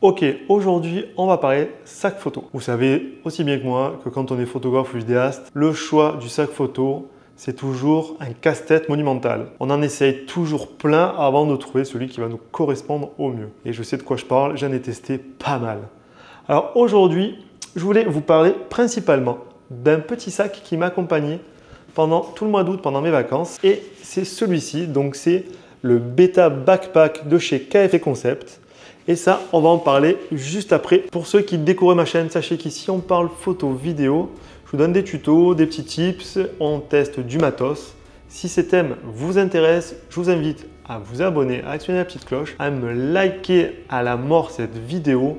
Ok, aujourd'hui on va parler sac photo. Vous savez aussi bien que moi que quand on est photographe ou vidéaste, le choix du sac photo, c'est toujours un casse-tête monumental. On en essaye toujours plein avant de trouver celui qui va nous correspondre au mieux. Et je sais de quoi je parle, j'en ai testé pas mal. Alors aujourd'hui, je voulais vous parler principalement d'un petit sac qui m'a accompagné pendant tout le mois d'août, pendant mes vacances. Et c'est celui-ci, donc c'est le Beta Backpack de chez KF Concept. Et ça, on va en parler juste après. Pour ceux qui découvrent ma chaîne, sachez qu'ici on parle photo, vidéo. Je vous donne des tutos, des petits tips, on teste du matos. Si ces thèmes vous intéressent, je vous invite à vous abonner, à actionner la petite cloche, à me liker à la mort cette vidéo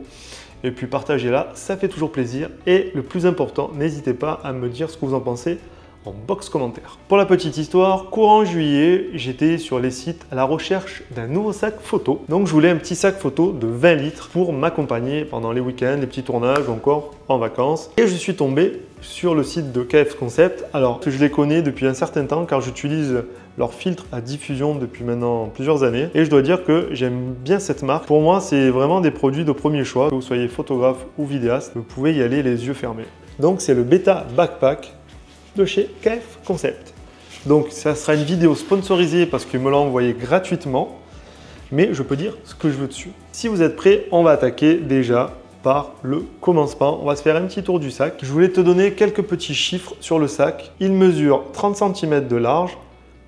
et puis partagez-la, ça fait toujours plaisir. Et le plus important, n'hésitez pas à me dire ce que vous en pensez en box commentaire. Pour la petite histoire, courant juillet, j'étais sur les sites à la recherche d'un nouveau sac photo. Donc je voulais un petit sac photo de 20 litres pour m'accompagner pendant les week-ends, les petits tournages ou encore en vacances. Et je suis tombé sur le site de KF Concept. Alors je les connais depuis un certain temps car j'utilise leur filtre à diffusion depuis maintenant plusieurs années. Et je dois dire que j'aime bien cette marque. Pour moi, c'est vraiment des produits de premier choix. Que vous soyez photographe ou vidéaste, vous pouvez y aller les yeux fermés. Donc c'est le Beta Backpack de chez KF Concept. Donc ça sera une vidéo sponsorisée parce qu'il me l'a envoyé gratuitement, mais je peux dire ce que je veux dessus. Si vous êtes prêts, on va attaquer déjà par le commencement. On va se faire un petit tour du sac. Je voulais te donner quelques petits chiffres sur le sac. Il mesure 30 cm de large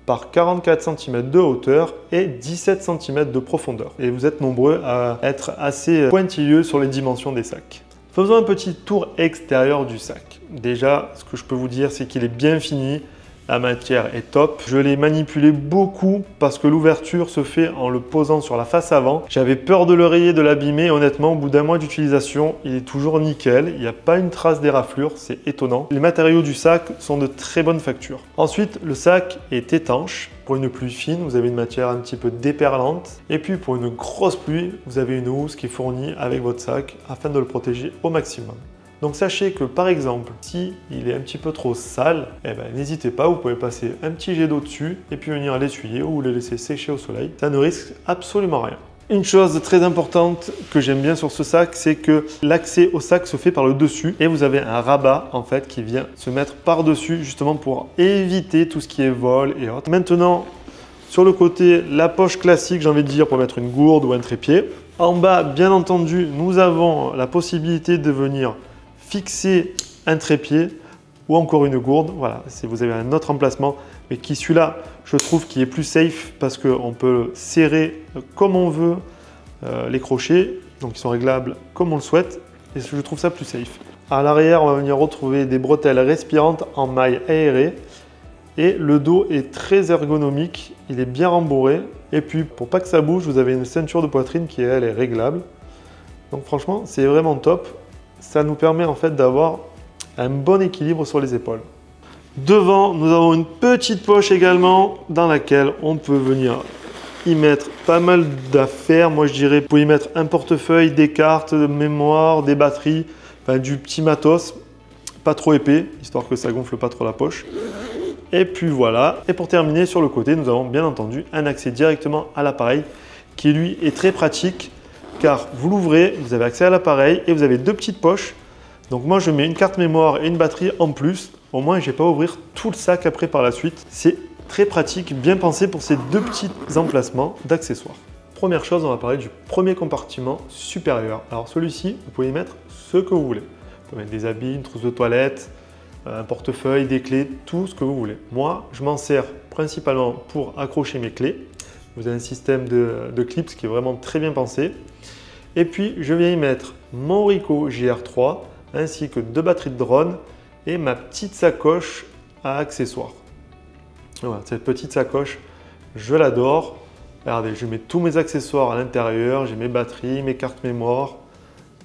par 44 cm de hauteur et 17 cm de profondeur. Et vous êtes nombreux à être assez pointilleux sur les dimensions des sacs. Faisons un petit tour extérieur du sac. Déjà, ce que je peux vous dire, c'est qu'il est bien fini. La matière est top. Je l'ai manipulé beaucoup parce que l'ouverture se fait en le posant sur la face avant. J'avais peur de le rayer, de l'abîmer. Honnêtement, au bout d'un mois d'utilisation, il est toujours nickel. Il n'y a pas une trace d'éraflure, c'est étonnant. Les matériaux du sac sont de très bonne facture. Ensuite, le sac est étanche. Pour une pluie fine, vous avez une matière un petit peu déperlante. Et puis pour une grosse pluie, vous avez une housse qui est fournie avec votre sac afin de le protéger au maximum. Donc sachez que par exemple, si il est un petit peu trop sale, n'hésitez pas, vous pouvez passer un petit jet d'eau dessus et puis venir l'essuyer ou le laisser sécher au soleil. Ça ne risque absolument rien. Une chose très importante que j'aime bien sur ce sac, c'est que l'accès au sac se fait par le dessus et vous avez un rabat en fait qui vient se mettre par-dessus justement pour éviter tout ce qui est vol et autres. Maintenant, sur le côté, la poche classique, j'ai envie de dire, pour mettre une gourde ou un trépied. En bas, bien entendu, nous avons la possibilité de venir fixer un trépied ou encore une gourde. Voilà, si vous avez un autre emplacement, mais qui celui-là, je trouve qu'il est plus safe parce qu'on peut serrer comme on veut les crochets, donc ils sont réglables comme on le souhaite et je trouve ça plus safe. À l'arrière, on va venir retrouver des bretelles respirantes en maille aérée et le dos est très ergonomique, il est bien rembourré et puis pour pas que ça bouge, vous avez une ceinture de poitrine qui elle est réglable. Donc franchement, c'est vraiment top. Ça nous permet en fait d'avoir un bon équilibre sur les épaules. Devant, nous avons une petite poche également dans laquelle on peut venir y mettre pas mal d'affaires. Moi, je dirais, vous pouvez y mettre un portefeuille, des cartes de mémoire, des batteries, enfin, du petit matos, pas trop épais, histoire que ça gonfle pas trop la poche. Et puis voilà. Et pour terminer, sur le côté, nous avons bien entendu un accès directement à l'appareil qui, lui, est très pratique car vous l'ouvrez, vous avez accès à l'appareil et vous avez deux petites poches. Donc moi, je mets une carte mémoire et une batterie en plus. Au moins, je n'ai pas à ouvrir tout le sac après par la suite. C'est très pratique, bien pensé pour ces deux petits emplacements d'accessoires. Première chose, on va parler du premier compartiment supérieur. Alors celui-ci, vous pouvez y mettre ce que vous voulez. Vous pouvez mettre des habits, une trousse de toilette, un portefeuille, des clés, tout ce que vous voulez. Moi, je m'en sers principalement pour accrocher mes clés. Vous avez un système de clips qui est vraiment très bien pensé. Et puis, je viens y mettre mon Ricoh GR3 ainsi que deux batteries de drone et ma petite sacoche à accessoires. Voilà, cette petite sacoche, je l'adore. Regardez, je mets tous mes accessoires à l'intérieur. J'ai mes batteries, mes cartes mémoire,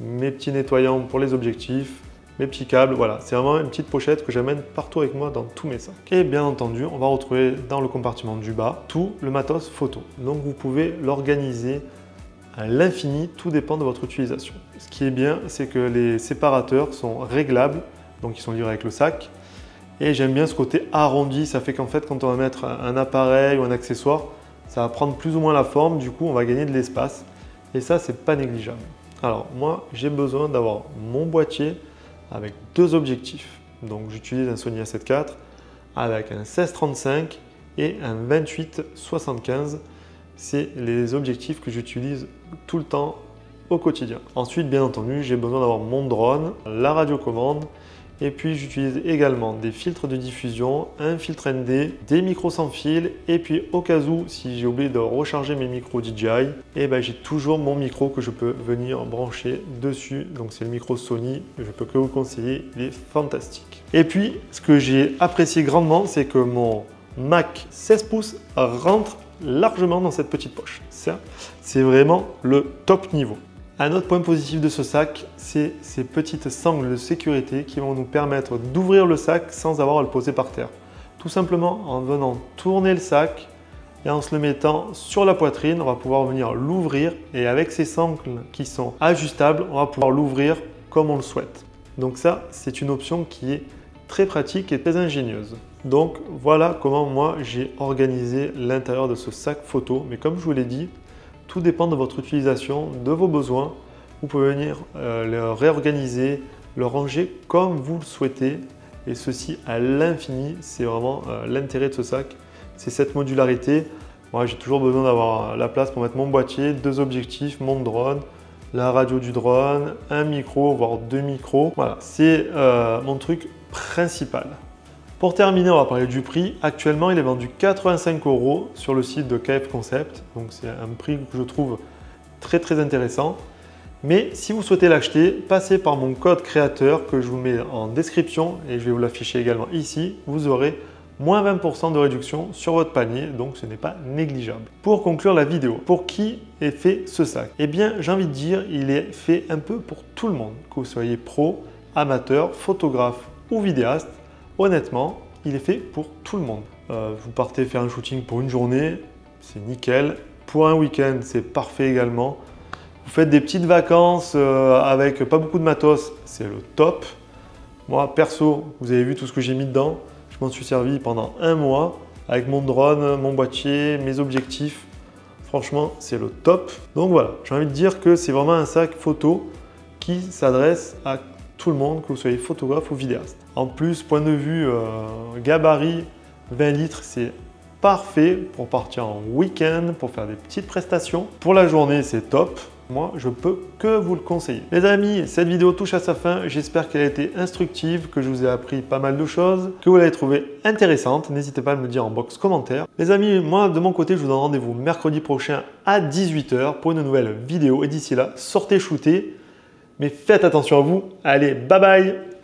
mes petits nettoyants pour les objectifs, mes petits câbles. Voilà, c'est vraiment une petite pochette que j'amène partout avec moi dans tous mes sacs. Et bien entendu, on va retrouver dans le compartiment du bas tout le matos photo. Donc vous pouvez l'organiser à l'infini, tout dépend de votre utilisation. Ce qui est bien, c'est que les séparateurs sont réglables, donc ils sont livrés avec le sac. Et j'aime bien ce côté arrondi, ça fait qu'en fait, quand on va mettre un appareil ou un accessoire, ça va prendre plus ou moins la forme, du coup, on va gagner de l'espace. Et ça, c'est pas négligeable. Alors moi, j'ai besoin d'avoir mon boîtier avec deux objectifs. Donc j'utilise un Sony A7 IV avec un 16-35 et un 28-75. C'est les objectifs que j'utilise tout le temps au quotidien. Ensuite, bien entendu, j'ai besoin d'avoir mon drone, la radiocommande, et puis j'utilise également des filtres de diffusion, un filtre ND, des micros sans fil, et puis au cas où, si j'ai oublié de recharger mes micros DJI, et ben j'ai toujours mon micro que je peux venir brancher dessus. Donc c'est le micro Sony, je peux que vous conseiller, il est fantastique. Et puis, ce que j'ai apprécié grandement, c'est que mon Mac 16 pouces rentre largement dans cette petite poche. Ça, c'est vraiment le top niveau. Un autre point positif de ce sac, c'est ces petites sangles de sécurité qui vont nous permettre d'ouvrir le sac sans avoir à le poser par terre. Tout simplement en venant tourner le sac et en se le mettant sur la poitrine, on va pouvoir venir l'ouvrir et avec ces sangles qui sont ajustables, on va pouvoir l'ouvrir comme on le souhaite. Donc ça, c'est une option qui est très pratique et très ingénieuse. Donc voilà comment moi j'ai organisé l'intérieur de ce sac photo. Mais comme je vous l'ai dit, tout dépend de votre utilisation, de vos besoins. Vous pouvez venir le réorganiser, le ranger comme vous le souhaitez. Et ceci à l'infini, c'est vraiment l'intérêt de ce sac. C'est cette modularité. Moi, j'ai toujours besoin d'avoir la place pour mettre mon boîtier, deux objectifs, mon drone, la radio du drone, un micro, voire deux micros. Voilà, c'est mon truc principal. Pour terminer, on va parler du prix. Actuellement, il est vendu 85 € sur le site de KF Concept. Donc, c'est un prix que je trouve très intéressant. Mais si vous souhaitez l'acheter, passez par mon code créateur que je vous mets en description et je vais vous l'afficher également ici. Vous aurez moins 20% de réduction sur votre panier, donc ce n'est pas négligeable. Pour conclure la vidéo, pour qui est fait ce sac? Eh bien, j'ai envie de dire, il est fait un peu pour tout le monde. Que vous soyez pro, amateur, photographe ou vidéaste. Honnêtement, il est fait pour tout le monde. Vous partez faire un shooting pour une journée, c'est nickel. Pour un week-end, c'est parfait également. Vous faites des petites vacances avec pas beaucoup de matos, c'est le top. Moi, perso, vous avez vu tout ce que j'ai mis dedans. Je m'en suis servi pendant un mois avec mon drone, mon boîtier, mes objectifs. Franchement, c'est le top. Donc voilà, j'ai envie de dire que c'est vraiment un sac photo qui s'adresse à tout le monde, que vous soyez photographe ou vidéaste. En plus, point de vue gabarit, 20 litres, c'est parfait pour partir en week-end, pour faire des petites prestations. Pour la journée, c'est top. Moi, je peux que vous le conseiller. Les amis, cette vidéo touche à sa fin. J'espère qu'elle a été instructive, que je vous ai appris pas mal de choses, que vous l'avez trouvée intéressante. N'hésitez pas à me le dire en box commentaire. Les amis, moi, de mon côté, je vous donne rendez-vous mercredi prochain à 18 h pour une nouvelle vidéo. Et d'ici là, sortez shooter. Mais faites attention à vous. Allez, bye bye!